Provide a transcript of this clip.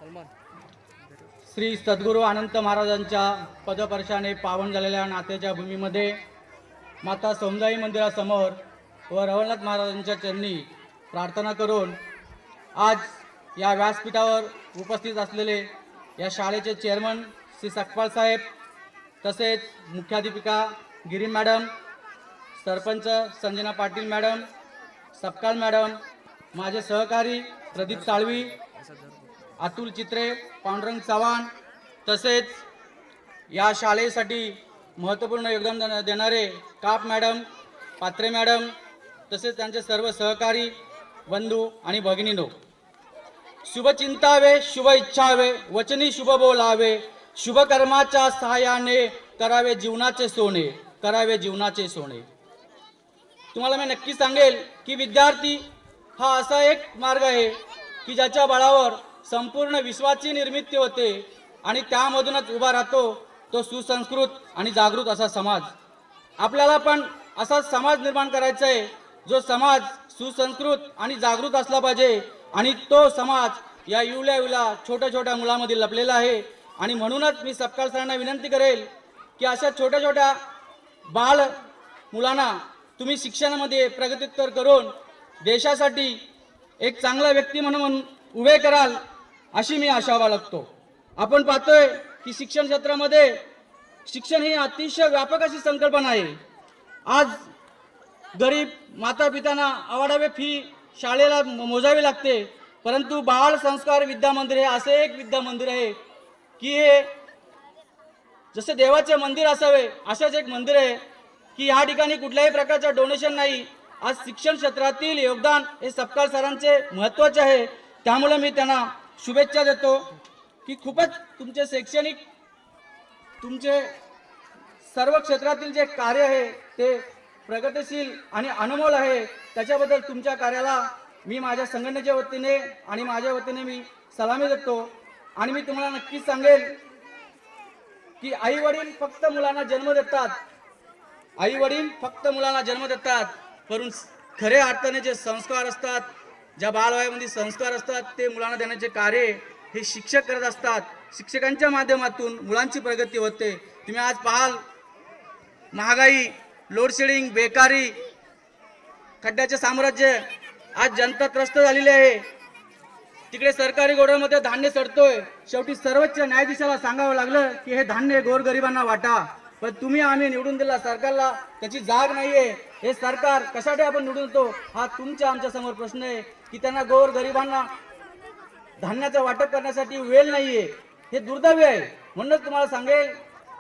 श्री सद्गुरू अनंत महाराजांच्या पदस्पर्शाने पावन झालेल्या नात्याच्या भूमीमध्ये माता सौंदाई मंदिरासमोर व रवळनाथ महाराजांच्या चरणी प्रार्थना करून आज या व्यासपीठावर उपस्थित असलेले या शाळेचे चेअरमन श्री सकपाल साहेब, तसेच मुख्याध्यापिका Giri madam, sarpanch Sanjana Patil madam, Sapkal madam, माझे सहकारी प्रदीप साळवी, अतुल चित्रे, पांडुरंग चव्हाण, तसेच या शाळेसाठी महत्त्वपूर्ण योगदान देणारे काप मॅडम, पात्रे मॅडम, तसेच त्यांचे सर्व सहकारी बंधू आणि भगिनीनो, शुभ चिंतावे, शुभ इच्छावे, वचनी शुभ बोलावे, शुभ कर्माच्या सहाय्याने करावे जीवनाचे सोने, करावे जीवनाचे सोने. तुम्हाला मी नक्की सांगेल की विद्यार्थी हा असा एक मार्ग आहे की ज्याच्या बळावर संपूर्ण विश्वाची निर्मिती होते आणि त्यामधूनच उभा राहतो तो सुसंस्कृत आणि जागृत असा समाज. आपल्याला पण असा समाज निर्माण करायचा आहे जो समाज सुसंस्कृत आणि जागृत असला पाहिजे, आणि तो समाज या युवल्या छोट्या छोट्या मुलांमध्ये लपलेला आहे. आणि म्हणूनच मी सपकाळ सरांना विनंती करेल की अशा छोट्या छोट्या बाल मुलांना तुम्ही शिक्षणामध्ये प्रगतीत्तर करून देशासाठी एक चांगला व्यक्ती म्हणून उभे कराल अशी मी आशा बाळगतो. आपण पाहतोय की शिक्षण क्षेत्रामध्ये शिक्षण ही अतिशय व्यापक अशी संकल्पना आहे. आज गरीब माता पित्यांना आवाडावे फी शाळेला मोजावी लागते, परंतु बाळ संस्कार विद्या मंदिर हे असे एक विद्या मंदिर आहे की हे जसे देवाचे मंदिर असावे असेच एक मंदिर आहे की या ठिकाणी कुठल्याही प्रकारचे डोनेशन नाही. आज शिक्षण क्षेत्रातील योगदान हे सपकाळ सरांचे महत्त्वाचे आहे. त्यामुळे मी त्यांना शुभेच्छा देतो की खूपच तुमचे शैक्षणिक, तुमचे सर्व क्षेत्रातील जे कार्य आहे ते प्रगतिशील आणि अनमोल आहे. त्याच्याबद्दल तुमच्या कार्याला मी माझ्या संघटनेच्या वतीने आणि माझ्या वतीने मी सलामी देतो. आणि मी तुम्हाला नक्कीच सांगेल की आई वडील फक्त मुलांना जन्म देतात, आई वडील फक्त मुलांना जन्म देतात, परंतु खऱ्या अर्थाने जे संस्कार असतात, ज्या बालवयामध्ये संस्कार असतात ते मुलांना देण्याचे कार्य हे शिक्षक करत असतात. शिक्षकांच्या माध्यमातून मुलांची प्रगती होते. तुम्ही आज पाहाल महागाई, लोडशेडिंग, बेकारी, खड्ड्याचे साम्राज्य, आज जनता त्रस्त झालेली आहे. तिकडे सरकारी गोडाऊनमध्ये धान्य सडतोय. शेवटी सर्वोच्च न्यायाधीशाला सांगावं लागलं की हे धान्य गोरगरिबांना वाटा, पण तुम्ही आम्ही निवडून दिला सरकारला त्याची जाग नाहीये. हे सरकार कशासाठी आपण निवडून देतो हा तुमच्या आमच्या समोर प्रश्न आहे की त्यांना गोरगरिबांना धान्याचं वाटप करण्यासाठी वेळ नाहीये. हे दुर्दैव आहे. म्हणूनच तुम्हाला सांगेल